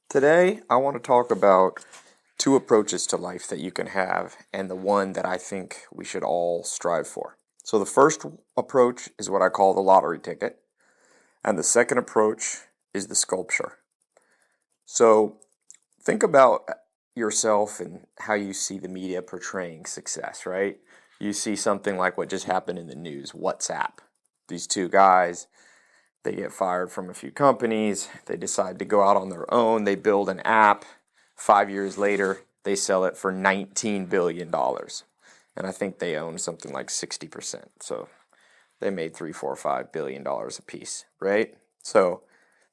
Today, I want to talk about two approaches to life that you can have, and the one that I think we should all strive for. So, the first approach is what I call the lottery ticket, and the second approach is the sculpture. So, think about yourself and how you see the media portraying success, right? You see something like what just happened in the news, WhatsApp. These two guys, they get fired from a few companies. They decide to go out on their own. They build an app. 5 years later, they sell it for $19 billion. And I think they own something like 60%. So they made $3, $4, $5 billion a piece, right? So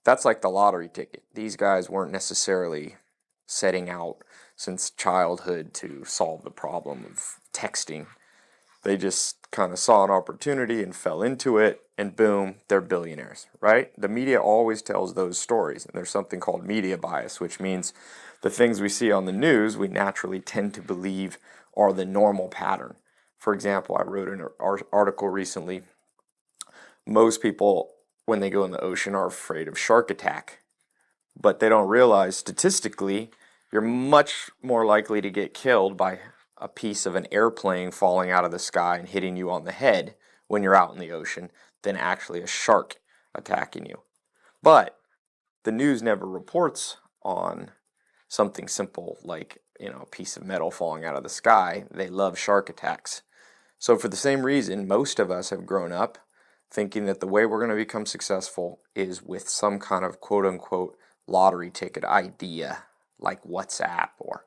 that's like the lottery ticket. These guys weren't necessarily setting out since childhood to solve the problem of texting. They just kind of saw an opportunity and fell into it, and boom, they're billionaires, right? The media always tells those stories, and there's something called media bias, which means the things we see on the news, we naturally tend to believe are the normal pattern. For example, I wrote an article recently. Most people, when they go in the ocean, are afraid of shark attack, but they don't realize statistically, you're much more likely to get killed by a piece of an airplane falling out of the sky and hitting you on the head when you're out in the ocean than actually a shark attacking you. But the news never reports on something simple like, a piece of metal falling out of the sky. They love shark attacks. So for the same reason, most of us have grown up thinking that the way we're going to become successful is with some kind of quote unquote lottery ticket idea like WhatsApp, or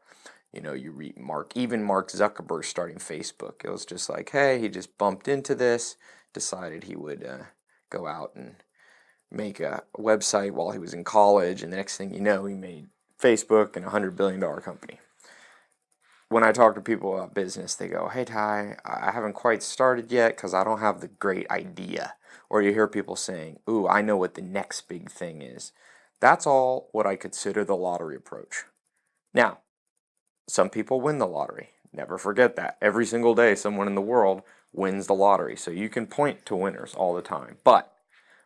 you read Mark Zuckerberg starting Facebook. It was just like, hey, he just bumped into this, decided he would go out and make a website while he was in college, and the next thing you know, he made Facebook and $100 billion company. When I talk to people about business, they go, hey, Tai, I haven't quite started yet because I don't have the great idea. Or you hear people saying, ooh, I know what the next big thing is. That's all what I consider the lottery approach. Now, some people win the lottery. Never forget that. Every single day, someone in the world wins the lottery. So you can point to winners all the time. But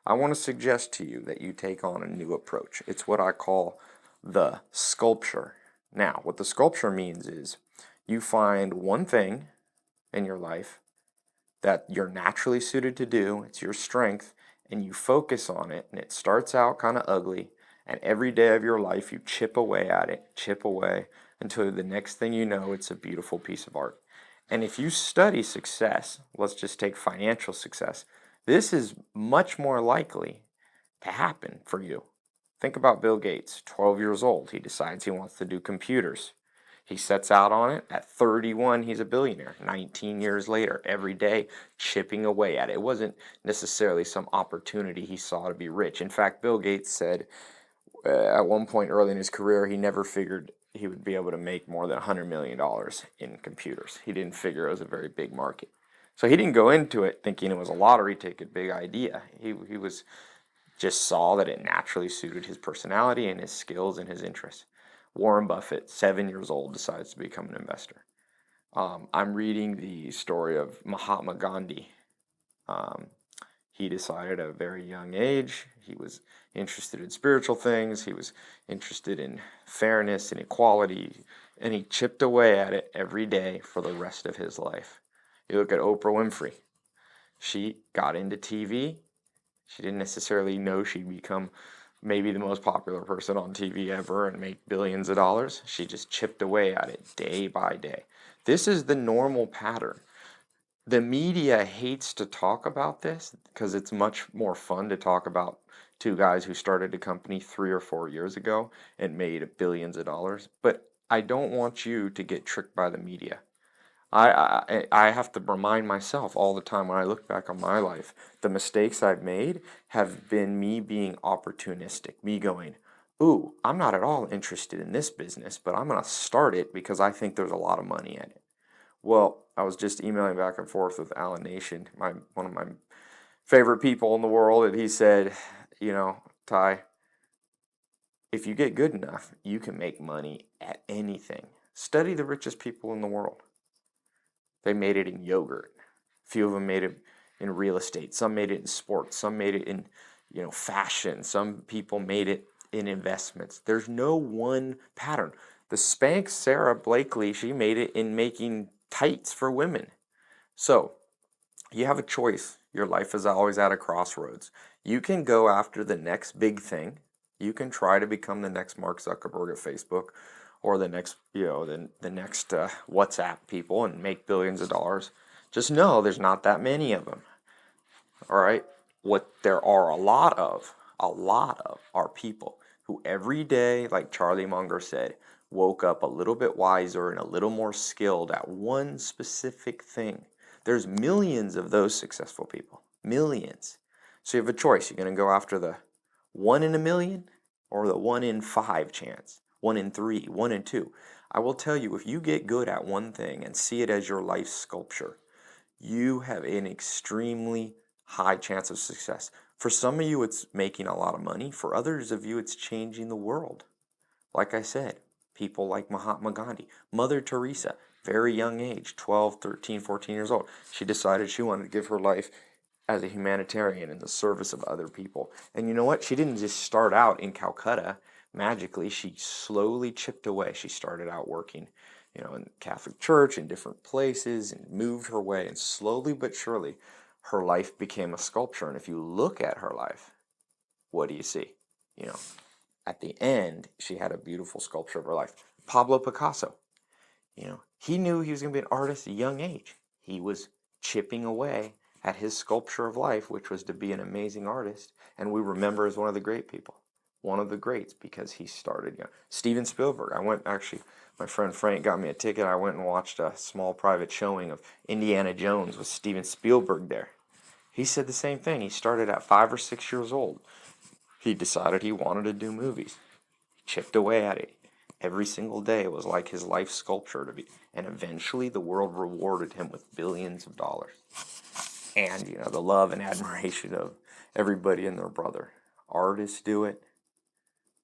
I want to suggest to you that you take on a new approach. It's what I call the sculpture. Now, what the sculpture means is you find one thing in your life that you're naturally suited to do, it's your strength, and you focus on it, and it starts out kind of ugly, and every day of your life you chip away at it, chip away, until the next thing you know, it's a beautiful piece of art. And if you study success, let's just take financial success, this is much more likely to happen for you. Think about Bill Gates, 12 years old. He decides he wants to do computers. He sets out on it. At 31, he's a billionaire. 19 years later, every day, chipping away at it. It wasn't necessarily some opportunity he saw to be rich. In fact, Bill Gates said at one point early in his career, he never figured he would be able to make more than $100 million in computers. He didn't figure it was a very big market. So he didn't go into it thinking it was a lottery ticket, big idea. He was just saw that it naturally suited his personality and his skills and his interests. Warren Buffett, 7 years old, decides to become an investor. I'm reading the story of Mahatma Gandhi. Um, he decided at a very young age, he was interested in spiritual things, he was interested in fairness and equality, and he chipped away at it every day for the rest of his life. You look at Oprah Winfrey. She got into TV. She didn't necessarily know she'd become maybe the most popular person on TV ever and make billions of dollars. She just chipped away at it day by day. This is the normal pattern. The media hates to talk about this because it's much more fun to talk about two guys who started a company 3 or 4 years ago and made billions of dollars. But I don't want you to get tricked by the media. I have to remind myself all the time when I look back on my life, the mistakes I've made have been me being opportunistic, me going, ooh, I'm not at all interested in this business, but I'm going to start it because I think there's a lot of money in it. Well, I was just emailing back and forth with Alan Nation, one of my favorite people in the world, and he said, Tai, if you get good enough, you can make money at anything. Study the richest people in the world. They made it in yogurt. A few of them made it in real estate. Some made it in sports. Some made it in, fashion. Some people made it in investments. There's no one pattern. The Spanx Sarah Blakely, she made it in making tights for women. So you have a choice. Your life is always at a crossroads. You can go after the next big thing. You can try to become the next Mark Zuckerberg at Facebook, or the next, the next WhatsApp people, and make billions of dollars. Just know there's not that many of them. All right. What there are a lot of are people who every day, like Charlie Munger said, woke up a little bit wiser and a little more skilled at one specific thing. There's millions of those successful people. Millions. So you have a choice. You're going to go after the 1 in a million or the 1 in 5 chance, 1 in 3, 1 in 2. I will tell you, if you get good at one thing and see it as your life sculpture, you have an extremely high chance of success. For some of you, it's making a lot of money. For others of you, it's changing the world. Like I said, people like Mahatma Gandhi, Mother Teresa, very young age, 12, 13, 14 years old. She decided she wanted to give her life as a humanitarian in the service of other people. And you know what? She didn't just start out in Calcutta magically. She slowly chipped away. She started out working, in the Catholic Church in different places, and moved her way. And slowly but surely, her life became a sculpture. And if you look at her life, what do you see? At the end, she had a beautiful sculpture of her life. Pablo Picasso, he knew he was going to be an artist at a young age. He was chipping away at his sculpture of life, which was to be an amazing artist. And we remember as one of the great people, one of the greats, because he started young. Steven Spielberg. My friend Frank got me a ticket. I went and watched a small private showing of Indiana Jones with Steven Spielberg there. He said the same thing. He started at 5 or 6 years old. He decided he wanted to do movies. He chipped away at it. Every single day it was like his life sculpture to be. And eventually the world rewarded him with billions of dollars. And, the love and admiration of everybody and their brother. Artists do it.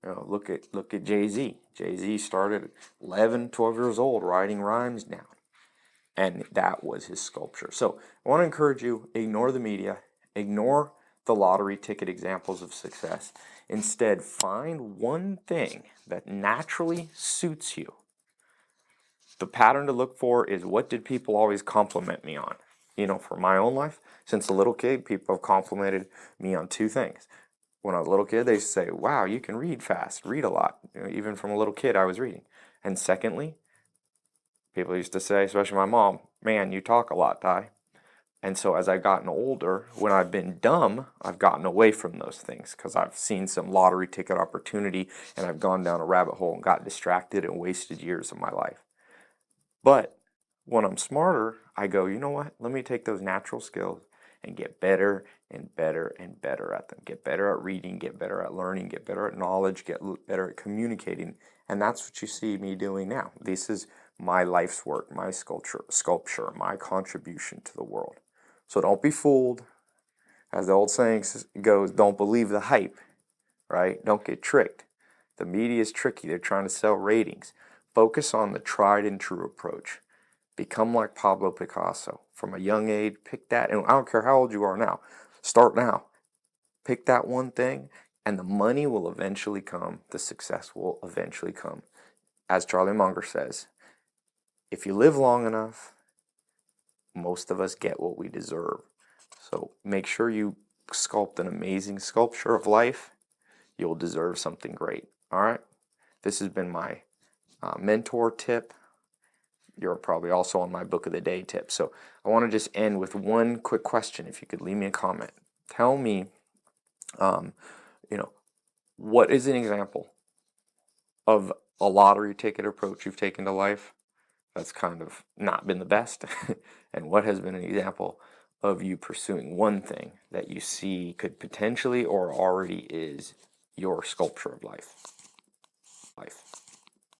Look at Jay-Z. Jay-Z started at 11, 12 years old writing rhymes down. And that was his sculpture. So I want to encourage you, ignore the media, ignore the lottery ticket examples of success. Instead, find one thing that naturally suits you. The pattern to look for is, what did people always compliment me on? For my own life, since a little kid, people have complimented me on 2 things. When I was a little kid, they used to say, wow, you can read fast, read a lot. Even from a little kid, I was reading. And secondly, people used to say, especially my mom, man, you talk a lot, Tai. And so as I've gotten older, when I've been dumb, I've gotten away from those things because I've seen some lottery ticket opportunity and I've gone down a rabbit hole and got distracted and wasted years of my life. But when I'm smarter, I go, you know what? Let me take those natural skills and get better and better and better at them. Get better at reading, get better at learning, get better at knowledge, get better at communicating. And that's what you see me doing now. This is my life's work, my sculpture, my contribution to the world. So don't be fooled. As the old saying goes, don't believe the hype, right? Don't get tricked. The media is tricky. They're trying to sell ratings. Focus on the tried and true approach. Become like Pablo Picasso. From a young age, pick that, and I don't care how old you are now. Start now. Pick that one thing, and the money will eventually come. The success will eventually come. As Charlie Munger says, if you live long enough, most of us get what we deserve. So make sure you sculpt an amazing sculpture of life. You'll deserve something great. All right? This has been my mentor tip. You're probably also on my book of the day tip. So I want to just end with one quick question. If you could leave me a comment. Tell me, what is an example of a lottery ticket approach you've taken to life that's kind of not been the best? And what has been an example of you pursuing one thing that you see could potentially or already is your sculpture of life?